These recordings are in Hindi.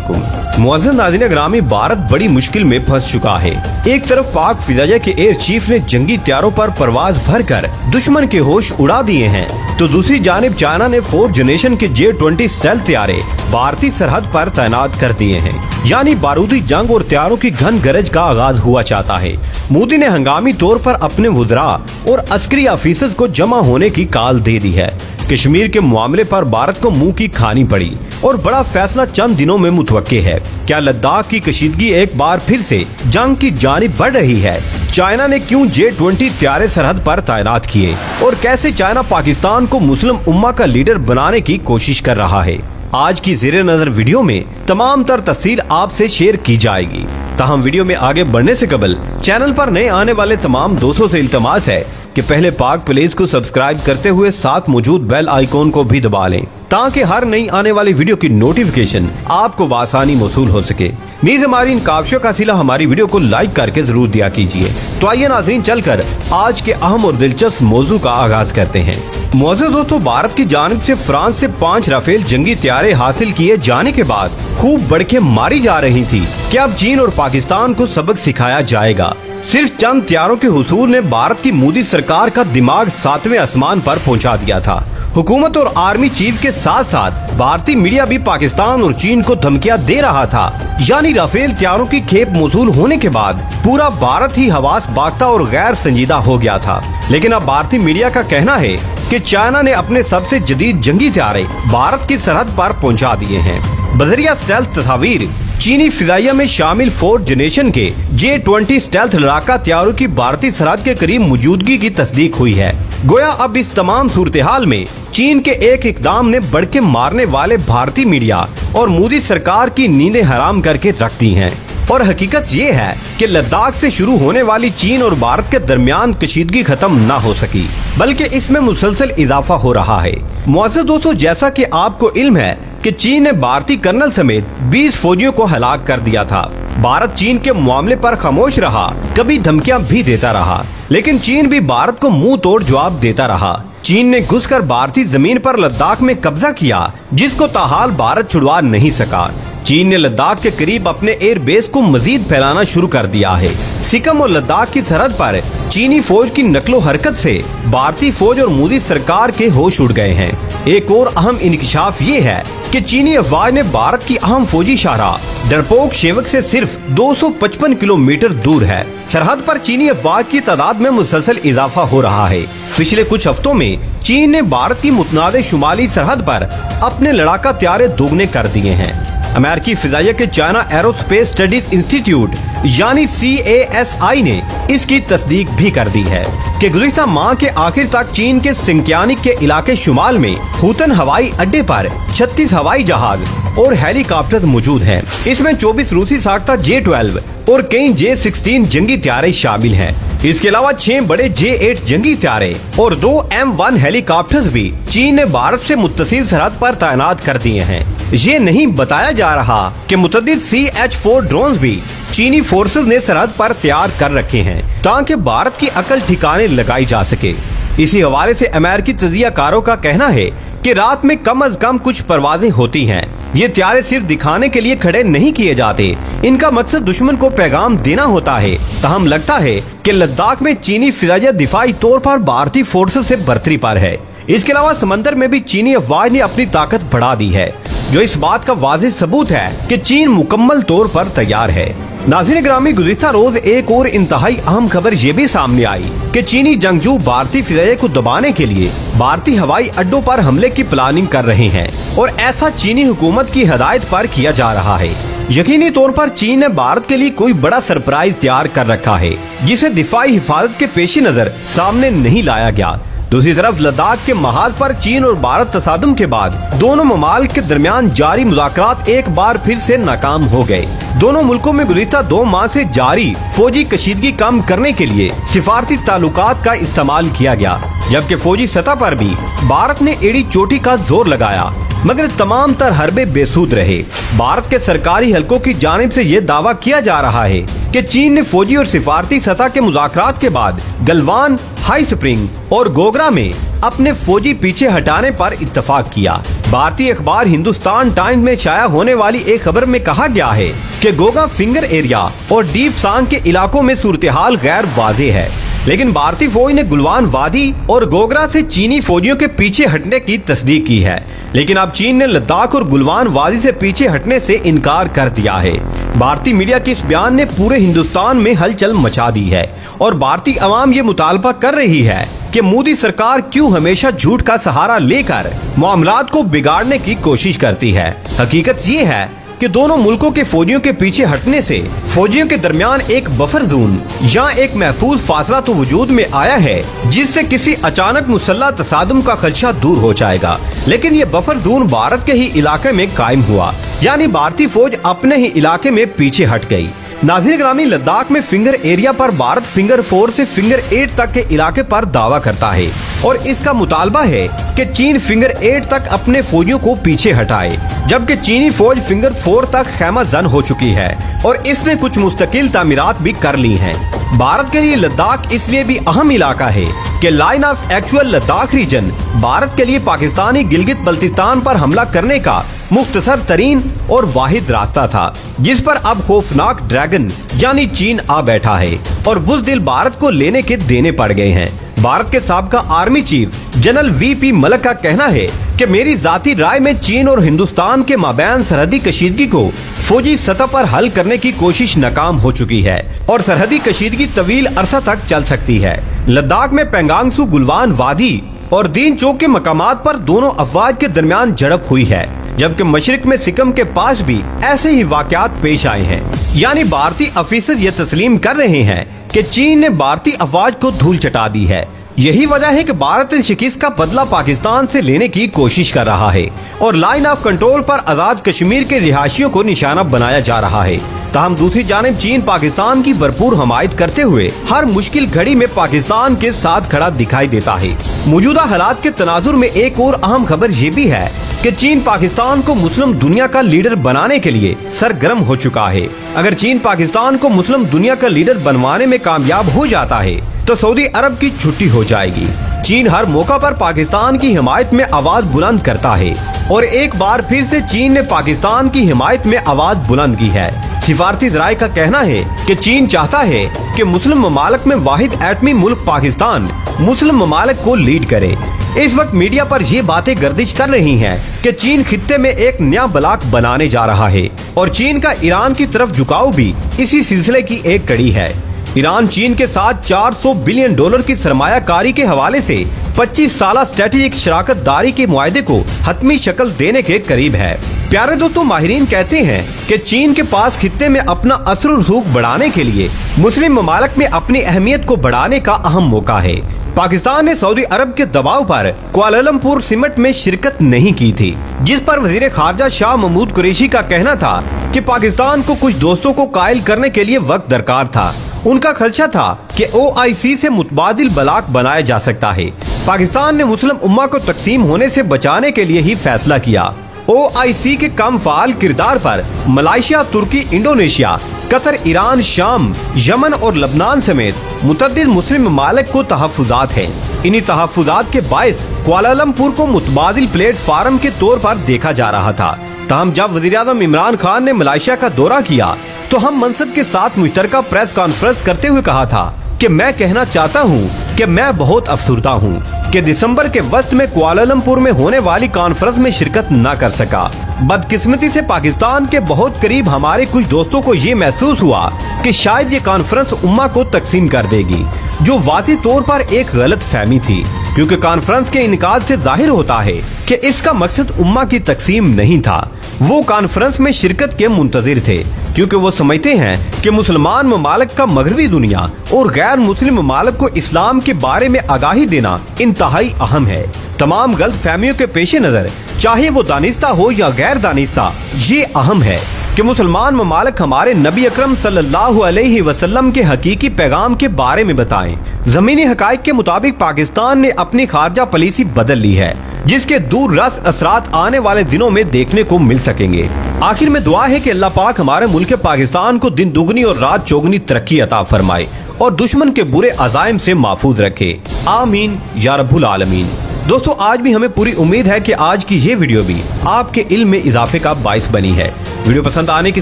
वालेकुम। मुअज़्ज़ज़ नाज़रीन ग्रामी, भारत बड़ी मुश्किल में फंस चुका है। एक तरफ पाक फिजाइया के एयर चीफ ने जंगी त्यारों पर परवाज भरकर दुश्मन के होश उड़ा दिए हैं, तो दूसरी जानिब चाइना ने 4th जनरेशन के J-20 स्टेल्थ त्यारे भारतीय सरहद पर तैनात कर दिए हैं। यानी बारूदी जंग और त्यारों की घन गरज का आगाज हुआ चाहता है। मोदी ने हंगामी तौर पर अपने वुज़रा और अस्करी ऑफिसर्स को जमा होने की कॉल दे दी है। कश्मीर के मामले पर भारत को मुंह की खानी पड़ी और बड़ा फैसला चंद दिनों में मुतवक्के है। क्या लद्दाख की कशीदगी एक बार फिर से जंग की जानिब बढ़ रही है? चाइना ने क्यों J-20 त्यारे सरहद पर तैनात किए और कैसे चाइना पाकिस्तान को मुस्लिम उम्मा का लीडर बनाने की कोशिश कर रहा है? आज की ज़ेरे नजर वीडियो में तमाम तर तफसील आपसे शेयर की जाएगी। ताहम वीडियो में आगे बढ़ने से कबल चैनल पर नए आने वाले तमाम दोस्तों से इल्तमास है कि पहले पाक प्लेस को सब्सक्राइब करते हुए साथ मौजूद बेल आइकॉन को भी दबा लें, ताकि हर नई आने वाली वीडियो की नोटिफिकेशन आपको बआसानी मौसूल हो सके। नीज हमारी इन काविशों का सिला हमारी वीडियो को लाइक करके जरूर दिया कीजिए। तो आइए नाज़रीन, चलकर आज के अहम और दिलचस्प मौजू का आगाज करते हैं। मुअज़्ज़ज़ दोस्तों, भारत की जानिब से फ्रांस से 5 राफेल जंगी त्यारे हासिल किए जाने के बाद खूब बढ़के मारी जा रही थी कि अब चीन और पाकिस्तान को सबक सिखाया जाएगा। सिर्फ चंद त्यारों के हुसूल ने भारत की मोदी सरकार का दिमाग 7वें आसमान पर पहुंचा दिया था। हुकूमत और आर्मी चीफ के साथ साथ भारतीय मीडिया भी पाकिस्तान और चीन को धमकियां दे रहा था। यानी राफेल त्यारों की खेप मौसूल होने के बाद पूरा भारत ही हवास बागता और गैर संजीदा हो गया था। लेकिन अब भारतीय मीडिया का कहना है कि चाइना ने अपने सबसे जदीद जंगी त्यारे भारत की सरहद पर पहुंचा दिए हैं। बजरिया स्टेल्थ तस्वीर चीनी फिजाइया में शामिल 4th जनरेशन के J-20 स्टेल्थ लड़ाका त्यारों की भारतीय सरहद के करीब मौजूदगी की तस्दीक हुई है। गोया अब इस तमाम सूरत हाल में चीन के एक इकदाम ने बढ़ के मारने वाले भारतीय मीडिया और मोदी सरकार की नींदें हराम करके रख दी हैं। और हकीकत ये है कि लद्दाख से शुरू होने वाली चीन और भारत के दरमियान कशीदगी खत्म न हो सकी, बल्कि इसमें मुसलसल इजाफा हो रहा है। मुअज़्ज़ज़ दोस्तों, जैसा कि आपको इल्म है कि चीन ने भारतीय कर्नल समेत 20 फौजियों को हलाक कर दिया था। भारत चीन के मामले पर खामोश रहा, कभी धमकियां भी देता रहा, लेकिन चीन भी भारत को मुंह तोड़ जवाब देता रहा। चीन ने घुसकर भारतीय जमीन पर लद्दाख में कब्जा किया, जिसको ताहाल भारत छुड़वा नहीं सका। चीन ने लद्दाख के करीब अपने एयर बेस को मजीद फैलाना शुरू कर दिया है। सिक्किम और लद्दाख की सरहद पर चीनी फौज की नकलो हरकत से भारतीय फौज और मोदी सरकार के होश उड़ गए हैं। एक और अहम इंकशाफ ये है कि चीनी अफवाज ने भारत की अहम फौजी शाहराह डरपोक शेवक से सिर्फ 255 किलोमीटर दूर है। सरहद पर चीनी अफवाज की तादाद में मुसलसल इजाफा हो रहा है। पिछले कुछ हफ्तों में चीन ने भारत की मुतनादे शुमाली सरहद पर अपने लड़ाका त्यारे दोगुने कर दिए हैं। अमेरिकी फिजाइया के चाइना एरोस्पेस स्टडीज इंस्टीट्यूट यानी CASI ने इसकी तस्दीक भी कर दी है कि गुज़िश्ता माह के आखिर तक चीन के सिंकियानिक के इलाके शुमाल में हुतन हवाई अड्डे पर 36 हवाई जहाज और हेलीकॉप्टर मौजूद हैं। इसमें 24 रूसी साख्ता J-12 और कई J-16 जंगी त्यारे शामिल हैं। इसके अलावा 6 बड़े J-8 जंगी त्यारे और 2 M1 हेलीकॉप्टर्स भी चीन ने भारत से मुत्तसिल सरहद पर तैनात कर दिए हैं। ये नहीं बताया जा रहा कि मुतअद्दिद CH-4 ड्रोन भी चीनी फोर्सेस ने सरहद पर तैयार कर रखे हैं, ताकि भारत की अकल ठिकाने लगाई जा सके। इसी हवाले से अमेरिकी तजियाकारों का कहना है कि रात में कम अज कम कुछ परवाजें होती हैं। ये त्यारे सिर्फ दिखाने के लिए खड़े नहीं किए जाते, इनका मकसद दुश्मन को पैगाम देना होता है। ताहम लगता है कि लद्दाख में चीनी फिजाइया दिफाई तौर पर भारतीय फोर्सेस से बरतरी पर है। इसके अलावा समंदर में भी चीनी अफवाज ने अपनी ताकत बढ़ा दी है, जो इस बात का वाज़ेह सबूत है कि चीन मुकम्मल तौर पर तैयार है। नाज़रीन ग्रामी, गुज़िश्ता रोज एक और इंतहाई अहम खबर ये भी सामने आई कि चीनी जंगजू भारतीय फिजाइया को दबाने के लिए भारतीय हवाई अड्डों पर हमले की प्लानिंग कर रहे हैं और ऐसा चीनी हुकूमत की हिदायत पर किया जा रहा है। यकीनी तौर पर चीन ने भारत के लिए कोई बड़ा सरप्राइज तैयार कर रखा है, जिसे दिफाई हिफाजत के पेश नजर सामने नहीं लाया गया। दूसरी तरफ लद्दाख के महाल पर चीन और भारत तसादुम के बाद दोनों ममालिक के दरमियान जारी मुज़ाकरात एक बार फिर से नाकाम हो गए। दोनों मुल्कों में गुज़िश्ता 2 माह से जारी फौजी कशीदगी कम करने के लिए सिफारती ताल्लुकात का इस्तेमाल किया गया, जबकि फौजी सतह पर भी भारत ने एड़ी चोटी का जोर लगाया, मगर तमाम तर हरबे बेसूद रहे। भारत के सरकारी हलकों की जानिब से ये दावा किया जा रहा है कि चीन ने फौजी और सिफारती सतह के मुज़ाकरात के बाद गलवान, हाई स्प्रिंग और गोगरा में अपने फौजी पीछे हटाने पर इत्तेफाक किया। भारतीय अखबार हिंदुस्तान टाइम्स में शाया होने वाली एक खबर में कहा गया है कि गोगा फिंगर एरिया और डीप सांग के इलाकों में सूरत हाल गैर वाज़ेह है, लेकिन भारतीय फौज ने गुलवान वादी और गोगरा से चीनी फौजियों के पीछे हटने की तस्दीक की है, लेकिन अब चीन ने लद्दाख और गुलवान वादी से पीछे हटने से इनकार कर दिया है। भारतीय मीडिया के इस बयान ने पूरे हिंदुस्तान में हलचल मचा दी है और भारतीय अवाम ये मुतालबा कर रही है कि मोदी सरकार क्यों हमेशा झूठ का सहारा लेकर मामलात को बिगाड़ने की कोशिश करती है। हकीकत ये है कि दोनों मुल्कों के फौजियों के पीछे हटने से फौजियों के दरमियान एक बफर जोन या एक महफूज फासला तो वजूद में आया है, जिससे किसी अचानक मुसल्लह तसादुम का खदशा दूर हो जाएगा। लेकिन ये बफर जोन भारत के ही इलाके में कायम हुआ, यानी भारतीय फौज अपने ही इलाके में पीछे हट गई। नाज़रीन ग्रामी, लद्दाख में फिंगर एरिया पर भारत फिंगर 4 से फिंगर 8 तक के इलाके पर दावा करता है और इसका मुतालबा है कि चीन फिंगर 8 तक अपने फौजियों को पीछे हटाए, जबकि चीनी फौज फिंगर 4 तक खैमा जन हो चुकी है और इसने कुछ मुस्तकिल तामीरात भी कर ली हैं। भारत के लिए लद्दाख इसलिए भी अहम इलाका है कि line of actual Ladakh region Bharat के लिए पाकिस्तानी गिलगित बल्तिस्तान पर हमला करने का मुख्तसर तरीन और वाहिद रास्ता था, जिस पर अब खौफनाक ड्रैगन यानी चीन आ बैठा है और बुज़दिल भारत को लेने के देने पड़ गए हैं। भारत के साबका army chief general VP Malik का कहना है कि मेरी जाती राय में चीन और हिंदुस्तान के माबैन सरहदी कशीदगी को फौजी सतह पर हल करने की कोशिश नाकाम हो चुकी है और सरहदी कशीदगी तवील अरसा तक चल सकती है। लद्दाख में पेंगांग सू गुलवान वादी और दीन चौक के मकामात पर दोनों अफवाज के दरमियान झड़प हुई है, जबकि मशरिक में सिकम के पास भी ऐसे ही वाकयात पेश आए हैं। यानी भारतीय अफीसर ये तस्लीम कर रहे हैं कि चीन ने भारतीय अफवाज को धूल चटा दी है। यही वजह है कि भारत इस शिकस्त का बदला पाकिस्तान से लेने की कोशिश कर रहा है और लाइन ऑफ कंट्रोल पर आजाद कश्मीर के रिहायशियों को निशाना बनाया जा रहा है। ताहम दूसरी जानिब चीन पाकिस्तान की भरपूर हमायत करते हुए हर मुश्किल घड़ी में पाकिस्तान के साथ खड़ा दिखाई देता है। मौजूदा हालात के तनाजुर में एक और अहम खबर ये भी है कि चीन पाकिस्तान को मुस्लिम दुनिया का लीडर बनाने के लिए सरगर्म हो चुका है। अगर चीन पाकिस्तान को मुस्लिम दुनिया का लीडर बनवाने में कामयाब हो जाता है तो सऊदी अरब की छुट्टी हो जाएगी। चीन हर मौका पर पाकिस्तान की हिमायत में आवाज बुलंद करता है और एक बार फिर से चीन ने पाकिस्तान की हिमायत में आवाज बुलंद की है। सिफारती ज़राए का कहना है कि चीन चाहता है कि मुस्लिम ममालिक में वाहिद एटमी मुल्क पाकिस्तान मुस्लिम ममालिक को लीड करे। इस वक्त मीडिया पर ये बातें गर्दिश कर रही हैं कि चीन खित्ते में एक नया ब्लॉक बनाने जा रहा है और चीन का ईरान की तरफ झुकाव भी इसी सिलसिले की एक कड़ी है। ईरान चीन के साथ 400 बिलियन डॉलर की सरमायाकारी के हवाले से 25 साला स्ट्रेटेजिक शराकतदारी के मुआहदे को हतमी शक्ल देने के करीब है। प्यारे दोस्तों, माहिरीन कहते हैं कि चीन के पास खित्ते में अपना असर और रसूख बढ़ाने के लिए मुस्लिम ममालिक में अपनी अहमियत को बढ़ाने का अहम मौका है। पाकिस्तान ने सऊदी अरब के दबाव पर कुआलालंपुर समिट में शिरकत नहीं की थी, जिस पर वजीर खारजा शाह महमूद कुरैशी का कहना था कि पाकिस्तान को कुछ दोस्तों को कायल करने के लिए वक्त दरकार था। उनका खदशा था कि OIC से मुतबादिल ब्लॉक बनाया जा सकता है। पाकिस्तान ने मुस्लिम उम्मा को तकसीम होने से बचाने के लिए ही फैसला किया। OIC के कम फाल किरदार पर मलेशिया, तुर्की, इंडोनेशिया, कतर, ईरान, शाम, यमन और लबनान समेत मुतअद्दिद मुस्लिम ममालिक को तहफ़्फ़ुज़ात हैं। इन्हीं तहफ़्फ़ुज़ात के बायस कुआलालंपुर को मुतबादिल प्लेटफार्म के तौर पर देखा जा रहा था। ताहम जब वज़ीर-ए-आज़म इमरान खान ने मलेशिया का दौरा किया तो हम मनसब के साथ मुश्तरका प्रेस कॉन्फ्रेंस करते हुए कहा था कि मैं कहना चाहता हूं कि मैं बहुत अफसुर्दा हूं कि दिसंबर के वक्त में कुआलालंपुर में होने वाली कॉन्फ्रेंस में शिरकत न कर सका। बदकिस्मती से पाकिस्तान के बहुत करीब हमारे कुछ दोस्तों को ये महसूस हुआ कि शायद ये कॉन्फ्रेंस उम्मा को तकसीम कर देगी, जो वाज़ी तौर पर एक गलत फहमी थी, क्योंकि कॉन्फ्रेंस के इनकाद से जाहिर होता है कि इसका मकसद उम्मा की तकसीम नहीं था। वो कॉन्फ्रेंस में शिरकत के मुंतजिर थे, क्योंकि वो समझते हैं कि मुसलमान ममालिक का मगरबी दुनिया और गैर मुस्लिम ममालिक को इस्लाम के बारे में आगाही देना इंतहाई अहम है। तमाम गलत फहमियों के पेश नजर, चाहे वो दानिस्ता हो या गैर दानिस्ता, ये अहम है कि मुसलमान ममालिक हमारे नबी अकरम सल्लल्लाहु अलैहि वसल्लम के हकीकी पैगाम के बारे में बताएं। जमीनी हकाइक के मुताबिक पाकिस्तान ने अपनी खारजा पॉलिसी बदल ली है, जिसके दूर रस असरात आने वाले दिनों में देखने को मिल सकेंगे। आखिर में दुआ है कि अल्लाह पाक हमारे मुल्क पाकिस्तान को दिन दुगनी और रात चौगनी तरक्की अता फरमाए और दुश्मन के बुरे अज़ाइम से महफूज रखे। आमीन या रब्बुल आलमीन। दोस्तों, आज भी हमें पूरी उम्मीद है कि आज की ये वीडियो भी आपके इल्म में इजाफे का बाइस बनी है। वीडियो पसंद आने की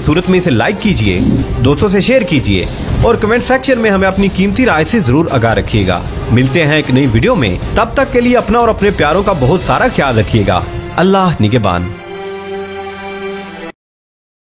सूरत में इसे लाइक कीजिए, दोस्तों से शेयर कीजिए और कमेंट सेक्शन में हमें अपनी कीमती राय से जरूर आगाह रखिएगा। मिलते हैं एक नई वीडियो में, तब तक के लिए अपना और अपने प्यारों का बहुत सारा ख्याल रखिएगा। अल्लाह निगहबान।